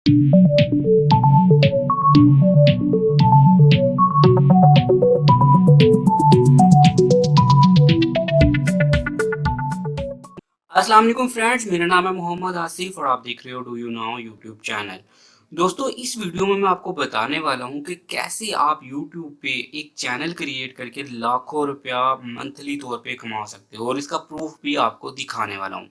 अस्सलाम वालेकुम फ्रेंड्स, मेरा नाम है मोहम्मद आसिफ और आप देख रहे हो do you now YouTube channel. दोस्तों, इस वीडियो में मैं आपको बताने वाला हूं कि कैसे आप यूट्यूब पे एक चैनल क्रिएट करके लाखों रुपया मंथली तौर पे कमा सकते हो और इसका प्रूफ भी आपको दिखाने वाला हूं।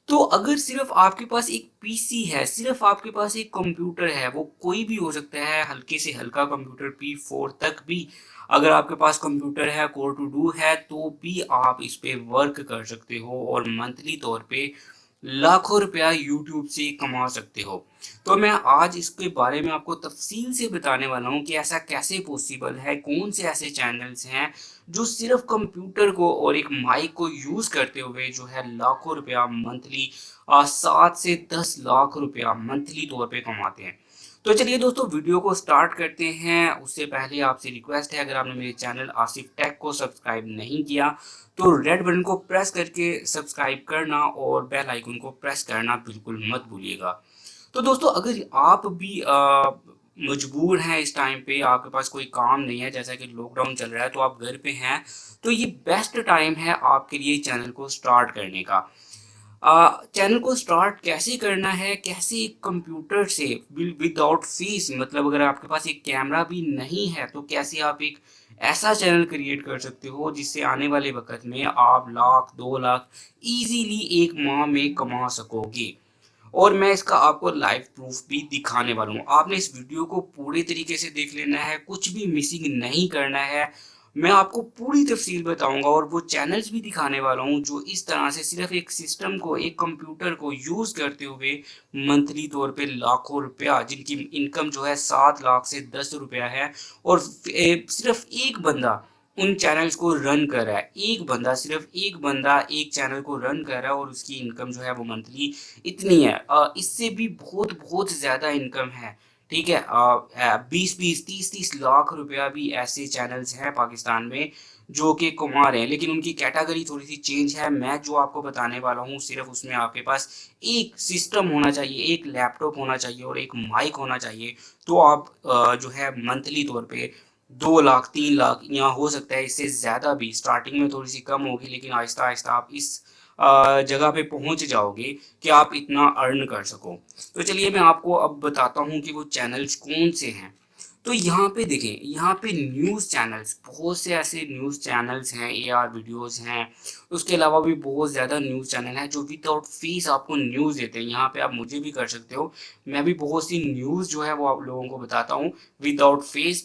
तो अगर सिर्फ आपके पास एक पीसी है, सिर्फ आपके पास एक कंप्यूटर है, वो कोई भी हो सकता है, हल्के से हल्का कंप्यूटर P4 तक भी अगर आपके पास कंप्यूटर है, कोर टू डू है, तो भी आप इस पे वर्क कर सकते हो और मंथली तौर पे लाखों रुपया यूट्यूब से कमा सकते हो। तो मैं आज इसके बारे में आपको तफसील से बताने वाला हूँ कि ऐसा कैसे पॉसिबल है, कौन से ऐसे चैनल्स हैं जो सिर्फ कंप्यूटर को और एक माइक को यूज़ करते हुए जो है लाखों रुपया मंथली 7 से 10 लाख रुपया मंथली तौर पे कमाते हैं। तो चलिए दोस्तों, वीडियो को स्टार्ट करते हैं। उससे पहले आपसे रिक्वेस्ट है, अगर आपने मेरे चैनल आसिफ टेक को सब्सक्राइब नहीं किया तो रेड बटन को प्रेस करके सब्सक्राइब करना और बेल आइकन को प्रेस करना बिल्कुल मत भूलिएगा। तो दोस्तों, अगर आप भी मजबूर हैं, इस टाइम पे आपके पास कोई काम नहीं है, जैसा कि लॉकडाउन चल रहा है तो आप घर पे हैं, तो ये बेस्ट टाइम है आपके लिए चैनल को स्टार्ट करने का। चैनल को स्टार्ट कैसे करना है, कैसे एक कंप्यूटर से विदाउट फीस, मतलब अगर आपके पास एक कैमरा भी नहीं है तो कैसे आप एक ऐसा चैनल क्रिएट कर सकते हो जिससे आने वाले वक्त में आप लाख 2 लाख इजीली एक माह में कमा सकोगे। और मैं इसका आपको लाइव प्रूफ भी दिखाने वाला हूँ। आपने इस वीडियो को पूरे तरीके से देख लेना है, कुछ भी मिसिंग नहीं करना है। मैं आपको पूरी तफसील बताऊंगा और वो चैनल्स भी दिखाने वाला हूँ जो इस तरह से सिर्फ एक सिस्टम को, एक कंप्यूटर को यूज़ करते हुए मंथली तौर पे लाखों रुपया, जिनकी इनकम जो है 7 लाख से 10 रुपया है, और सिर्फ एक बंदा उन चैनल्स को रन कर रहा है। एक बंदा, सिर्फ एक बंदा एक चैनल को रन कर रहा है और उसकी इनकम जो है वो मंथली इतनी है। इससे भी बहुत बहुत ज़्यादा इनकम है। ठीक है, 20-20 30-30 लाख रुपया भी ऐसे चैनल्स हैं पाकिस्तान में जो कि कमा रहे हैं, लेकिन उनकी कैटेगरी थोड़ी सी चेंज है। मैं जो आपको बताने वाला हूँ सिर्फ उसमें आपके पास एक सिस्टम होना चाहिए, एक लैपटॉप होना चाहिए और एक माइक होना चाहिए। तो आप जो है मंथली तौर पे 2 लाख 3 लाख, या हो सकता है इससे ज़्यादा भी, स्टार्टिंग में थोड़ी सी कम होगी लेकिन आहिस्ता आहिस्ता आप इस जगह पे पहुंच जाओगे कि आप इतना अर्न कर सको। तो चलिए मैं आपको अब बताता हूँ कि वो चैनल्स कौन से हैं। तो यहाँ पे देखें, यहाँ पे न्यूज़ चैनल्स, बहुत से ऐसे न्यूज़ चैनल्स हैं, एआर वीडियोस हैं, उसके अलावा भी बहुत ज़्यादा न्यूज़ चैनल हैं जो विदाउट फीस आपको न्यूज़ देते हैं। यहाँ पे आप मुझे भी कर सकते हो, मैं भी बहुत सी न्यूज़ जो है वो आप लोगों को बताता हूँ विदाउट फीस।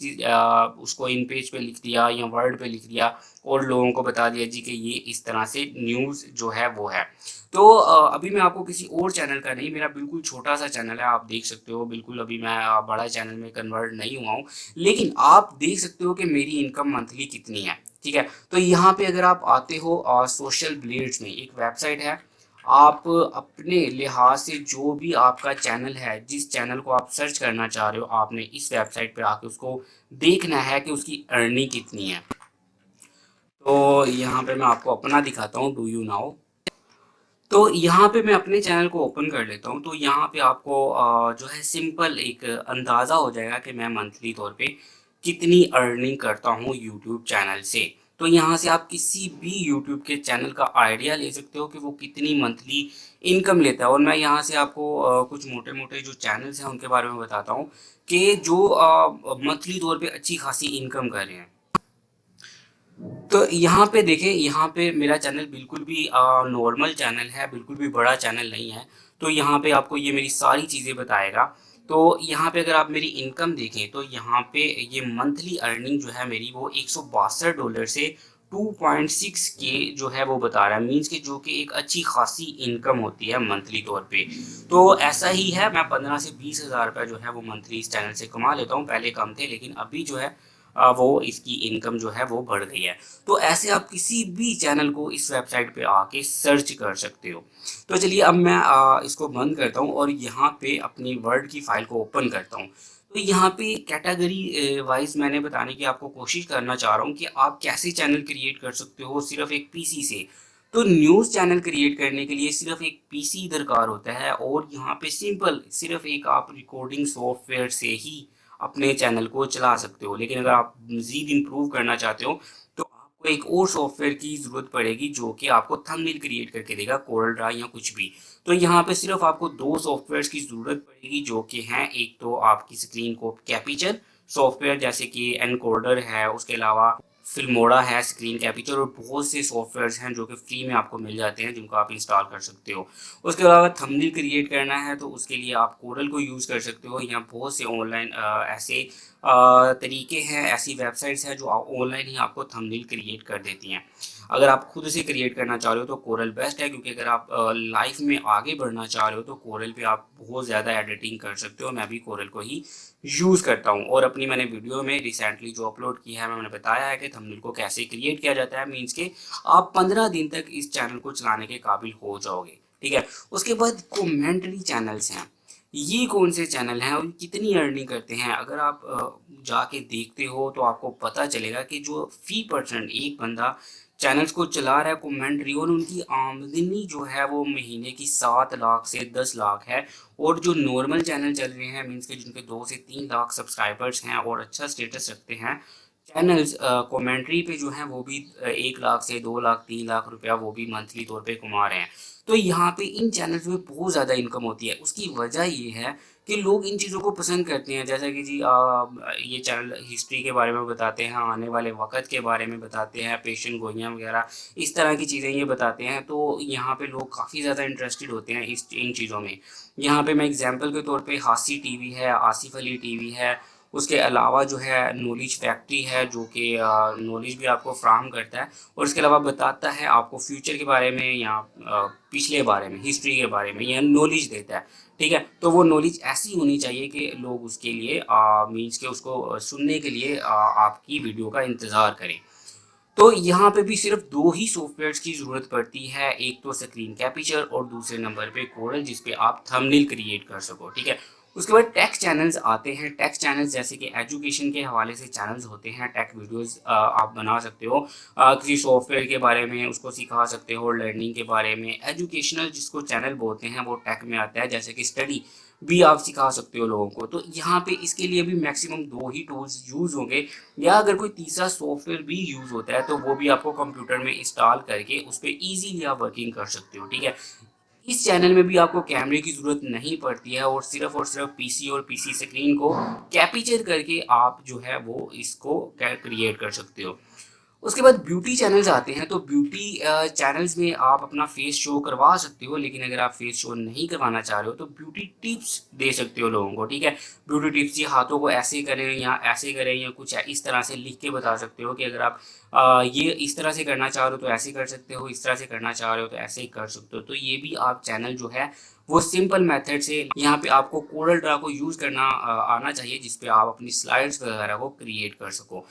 उसको इन पेज पे लिख दिया या वर्ड पे लिख दिया और लोगों को बता दिया जी कि ये इस तरह से न्यूज़ जो है वो है। तो अभी मैं आपको किसी और चैनल का नहीं, मेरा बिल्कुल छोटा सा चैनल है, आप देख सकते हो, बिल्कुल अभी मैं बड़ा चैनल में कन्वर्ट नहीं हुआ हूँ, लेकिन आप देख सकते हो कि मेरी इनकम मंथली कितनी है। ठीक है, तो यहाँ पे अगर आप आते हो सोशल ब्लेड्स में, एक वेबसाइट है, आप अपने लिहाज से जो भी आपका चैनल है, जिस चैनल को आप सर्च करना चाह रहे हो, आपने इस वेबसाइट पे आके उसको देखना है कि उसकी अर्निंग कितनी है। तो यहाँ पे मैं आपको अपना दिखाता हूँ, डू यू नाउ। तो यहाँ पे मैं अपने चैनल को ओपन कर लेता हूँ। तो यहाँ पे आपको जो है सिंपल एक अंदाज़ा हो जाएगा कि मैं मंथली तौर पे कितनी अर्निंग करता हूँ यूट्यूब चैनल से। तो यहाँ से आप किसी भी यूट्यूब के चैनल का आइडिया ले सकते हो कि वो कितनी मंथली इनकम लेता है। और मैं यहाँ से आपको कुछ मोटे मोटे जो चैनल्स हैं उनके बारे में बताता हूँ कि जो मंथली तौर पे अच्छी खासी इनकम कर रहे हैं। तो यहाँ पे देखें, यहाँ पे मेरा चैनल बिल्कुल भी नॉर्मल चैनल है, बिल्कुल भी बड़ा चैनल नहीं है। तो यहाँ पे आपको ये मेरी सारी चीज़ें बताएगा। तो यहाँ पे अगर आप मेरी इनकम देखें तो यहाँ पे ये मंथली अर्निंग जो है मेरी वो $162 से 2.6 के जो है वो बता रहा है। मीन्स कि जो कि एक अच्छी खासी इनकम होती है मंथली तौर पे। तो ऐसा ही है, मैं 15 से 20 हज़ार रुपये जो है वो मंथली इस चैनल से कमा लेता हूँ। पहले कम थे लेकिन अभी जो है वो इसकी इनकम जो है वो बढ़ गई है। तो ऐसे आप किसी भी चैनल को इस वेबसाइट पे आके सर्च कर सकते हो। तो चलिए अब मैं इसको बंद करता हूँ और यहाँ पे अपनी वर्ड की फाइल को ओपन करता हूँ। तो यहाँ पे कैटेगरी वाइज मैंने बताने की आपको कोशिश करना चाह रहा हूँ कि आप कैसे चैनल क्रिएट कर सकते हो सिर्फ एक पीसी से। तो न्यूज़ चैनल क्रिएट करने के लिए सिर्फ एक पीसी दरकार होता है और यहाँ पे सिंपल सिर्फ एक आप रिकॉर्डिंग सॉफ्टवेयर से ही अपने चैनल को चला सकते हो। लेकिन अगर आप मज़ीद इम्प्रूव करना चाहते हो तो आपको एक और सॉफ्टवेयर की ज़रूरत पड़ेगी जो कि आपको थंबनेल क्रिएट करके देगा, कोरल ड्रा या कुछ भी। तो यहाँ पे सिर्फ आपको 2 सॉफ्टवेयर्स की ज़रूरत पड़ेगी जो कि हैं, एक तो आपकी स्क्रीन को कैप्चर सॉफ्टवेयर जैसे कि एनकोडर है, उसके अलावा फिल्मोड़ा है, स्क्रीन कैप्चर और बहुत से सॉफ्टवेयर्स हैं जो कि फ्री में आपको मिल जाते हैं जिनको आप इंस्टॉल कर सकते हो। उसके अलावा थंबनेल क्रिएट करना है तो उसके लिए आप कोरल को यूज़ कर सकते हो। यहाँ बहुत से ऑनलाइन ऐसे तरीके हैं, ऐसी वेबसाइट्स हैं जो ऑनलाइन ही आपको थंबनेल क्रिएट कर देती हैं। अगर आप खुद से क्रिएट करना चाह रहे हो तो कोरल बेस्ट है, क्योंकि अगर आप लाइफ में आगे बढ़ना चाह रहे हो तो कोरल पे आप बहुत ज़्यादा एडिटिंग कर सकते हो। मैं भी कोरल को ही यूज़ करता हूँ और अपनी मैंने वीडियो में रिसेंटली जो अपलोड की है मैंने बताया है कि थंबनेल को कैसे क्रिएट किया जाता है। मीन्स के आप 15 दिन तक इस चैनल को चलाने के काबिल हो जाओगे। ठीक है। उसके बाद कमेंट्री चैनल्स हैं। ये कौन से चैनल हैं और कितनी अर्निंग करते हैं? अगर आप जाके देखते हो तो आपको पता चलेगा कि जो फी परसेंट एक बंदा चैनल्स को चला रहा है कमेंट्री, और उनकी आमदनी जो है वो महीने की 7 लाख से 10 लाख है। और जो नॉर्मल चैनल चल रहे हैं, मीन्स के जिनके 2 से 3 लाख सब्सक्राइबर्स हैं और अच्छा स्टेटस रखते हैं चैनल्स, कमेंट्री पे जो हैं वो भी 1 लाख से 2 लाख 3 लाख रुपया वो भी मंथली तौर पे कमा रहे हैं। तो यहाँ पे इन चैनल्स में बहुत ज़्यादा इनकम होती है। उसकी वजह ये है कि लोग इन चीज़ों को पसंद करते हैं। जैसा कि जी ये चैनल हिस्ट्री के बारे में बताते हैं, आने वाले वक़्त के बारे में बताते हैं, पेशन गोइयाँ वगैरह इस तरह की चीज़ें ये बताते हैं। तो यहाँ पे लोग काफ़ी ज़्यादा इंटरेस्टेड होते हैं इन चीज़ों में। यहाँ पे मैं एग्ज़ाम्पल के तौर पे हासी टीवी है, आसिफ अली टीवी है, उसके अलावा जो है नॉलेज फैक्ट्री है जो कि नॉलेज भी आपको फ्राहम करता है और इसके अलावा बताता है आपको फ्यूचर के बारे में या पिछले बारे में, हिस्ट्री के बारे में, या नॉलेज देता है। ठीक है। तो वो नॉलेज ऐसी होनी चाहिए कि लोग उसके लिए मीन्स के उसको सुनने के लिए आपकी वीडियो का इंतज़ार करें। तो यहाँ पे भी सिर्फ 2 ही सॉफ्टवेयर्स की ज़रूरत पड़ती है, एक तो स्क्रीन कैप्चर और दूसरे नंबर पे कोरल, जिस पे आप थंबनेल क्रिएट कर सको। ठीक है। उसके बाद टेक्स्ट चैनल्स आते हैं। टेक्स्ट चैनल्स जैसे कि एजुकेशन के हवाले से चैनल्स होते हैं, टेक वीडियोस आप बना सकते हो, किसी सॉफ्टवेयर के बारे में उसको सिखा सकते हो, लर्निंग के बारे में। एजुकेशनल जिसको चैनल बोलते हैं वो टेक में आता है, जैसे कि स्टडी भी आप सिखा सकते हो लोगों को। तो यहाँ पे इसके लिए भी मैक्सिमम 2 ही टूल्स यूज़ होंगे, या अगर कोई तीसरा सॉफ्टवेयर भी यूज़ होता है तो वो भी आपको कंप्यूटर में इंस्टॉल करके उस पर ईजीली आप वर्किंग कर सकते हो। ठीक है। इस चैनल में भी आपको कैमरे की ज़रूरत नहीं पड़ती है और सिर्फ पीसी और पीसी स्क्रीन को कैप्चर करके आप जो है वो इसको क्रिएट कर सकते हो। उसके बाद ब्यूटी चैनल्स आते हैं। तो ब्यूटी चैनल्स में आप अपना फेस शो करवा सकते हो, लेकिन अगर आप फेस शो नहीं करवाना चाह रहे हो तो ब्यूटी टिप्स दे सकते हो लोगों को। ठीक है। ब्यूटी टिप्स, ये हाथों को ऐसे करें या ऐसे करें या कुछ इस तरह से लिख के बता सकते हो कि अगर आप ये इस तरह से करना चाह रहे हो तो ऐसे कर सकते हो, इस तरह से करना चाह रहे हो तो ऐसे ही कर सकते हो। तो ये भी आप चैनल जो है वो सिंपल मेथड से, यहाँ पे आपको कोरल ड्रा को यूज़ करना आना चाहिए जिसपे आप अपनी स्लाइड्स वगैरह को क्रिएट कर सको।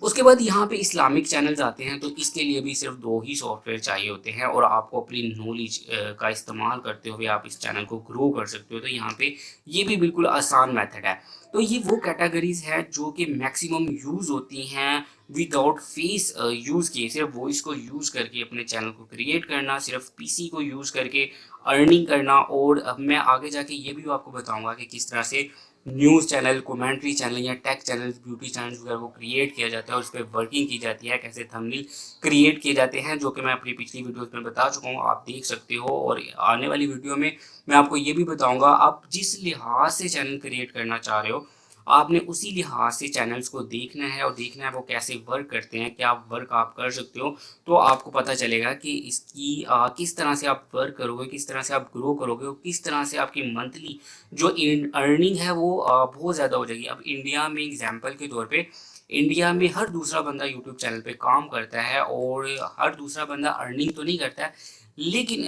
उसके बाद यहाँ पे इस्लामिक चैनल्स आते हैं। तो इसके लिए भी सिर्फ 2 ही सॉफ्टवेयर चाहिए होते हैं और आपको अपनी नॉलेज का इस्तेमाल करते हुए आप इस चैनल को ग्रो कर सकते हो। तो यहाँ पे ये भी बिल्कुल आसान मेथड है। तो ये वो कैटेगरीज है जो कि मैक्सिमम यूज़ होती हैं विदाउट फेस यूज़ किए, सिर्फ वॉइस को यूज़ करके अपने चैनल को क्रिएट करना, सिर्फ पीसी को यूज़ करके अर्निंग करना। और अब मैं आगे जाके ये भी आपको बताऊंगा कि किस तरह से न्यूज़ चैनल, कमेंट्री चैनल या टेक चैनल, ब्यूटी चैनल्स वगैरह को क्रिएट किया जाता है और उस पर वर्किंग की जाती है, कैसे थंबनेल क्रिएट किए जाते हैं, जो कि मैं अपनी पिछली वीडियोस में बता चुका हूँ, आप देख सकते हो। और आने वाली वीडियो में मैं आपको ये भी बताऊंगा, आप जिस लिहाज से चैनल क्रिएट करना चाह रहे हो आपने उसी लिहाज से चैनल्स को देखना है और देखना है वो कैसे वर्क करते हैं, क्या वर्क आप कर सकते हो। तो आपको पता चलेगा कि इसकी किस तरह से आप वर्क करोगे, किस तरह से आप ग्रो करोगे और किस तरह से आपकी मंथली जो अर्निंग है वो बहुत ज़्यादा हो जाएगी। अब इंडिया में एग्जांपल के तौर पे, इंडिया में हर दूसरा बंदा यूट्यूब चैनल पे काम करता है और हर दूसरा बंदा अर्निंग तो नहीं करता है, लेकिन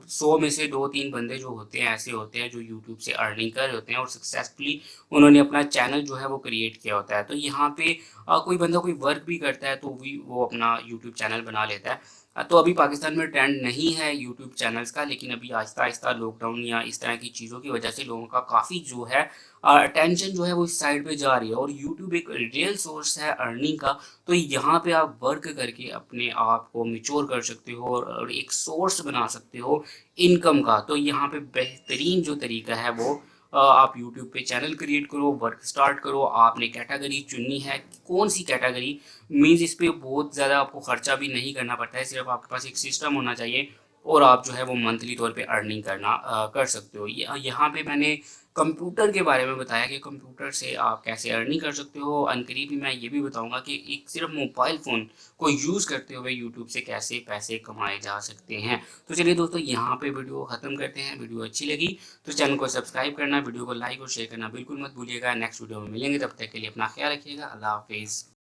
100 में से 2-3 बंदे जो होते हैं ऐसे होते हैं जो यूट्यूब से अर्निंग कर रहे होते हैं और सक्सेसफुली उन्होंने अपना चैनल जो है वो क्रिएट किया होता है। तो यहाँ पे कोई बंदा कोई वर्क भी करता है तो भी वो अपना यूट्यूब चैनल बना लेता है। तो अभी पाकिस्तान में ट्रेंड नहीं है यूट्यूब चैनल्स का, लेकिन अभी आहिस्ता-आहिस्ता लॉकडाउन या इस तरह की चीज़ों की वजह से लोगों का काफ़ी जो है अटेंशन जो है वो इस साइड पे जा रही है और यूट्यूब एक रियल सोर्स है अर्निंग का। तो यहाँ पे आप वर्क करके अपने आप को मैच्योर कर सकते हो और एक सोर्स बना सकते हो इनकम का। तो यहाँ पे बेहतरीन जो तरीका है वो आप यूट्यूब पे चैनल क्रिएट करो, वर्क स्टार्ट करो। आपने कैटेगरी चुननी है, कौन सी कैटेगरी मीन्स इस पे बहुत ज़्यादा आपको खर्चा भी नहीं करना पड़ता है, सिर्फ आपके पास एक सिस्टम होना चाहिए और आप जो है वो मंथली तौर पे अर्निंग कर सकते हो। यहाँ पे मैंने कंप्यूटर के बारे में बताया कि कंप्यूटर से आप कैसे अर्निंग कर सकते हो। अनकरीब ही मैं ये भी बताऊंगा कि एक सिर्फ मोबाइल फ़ोन को यूज़ करते हुए यूट्यूब से कैसे पैसे कमाए जा सकते हैं। तो चलिए दोस्तों, यहाँ पे वीडियो ख़त्म करते हैं। वीडियो अच्छी लगी तो चैनल को सब्सक्राइब करना, वीडियो को लाइक और शेयर करना बिल्कुल मत भूलिएगा। नेक्स्ट वीडियो में मिलेंगे, तब तक के लिए अपना ख्याल रखिएगा। अल्लाह हाफिज़।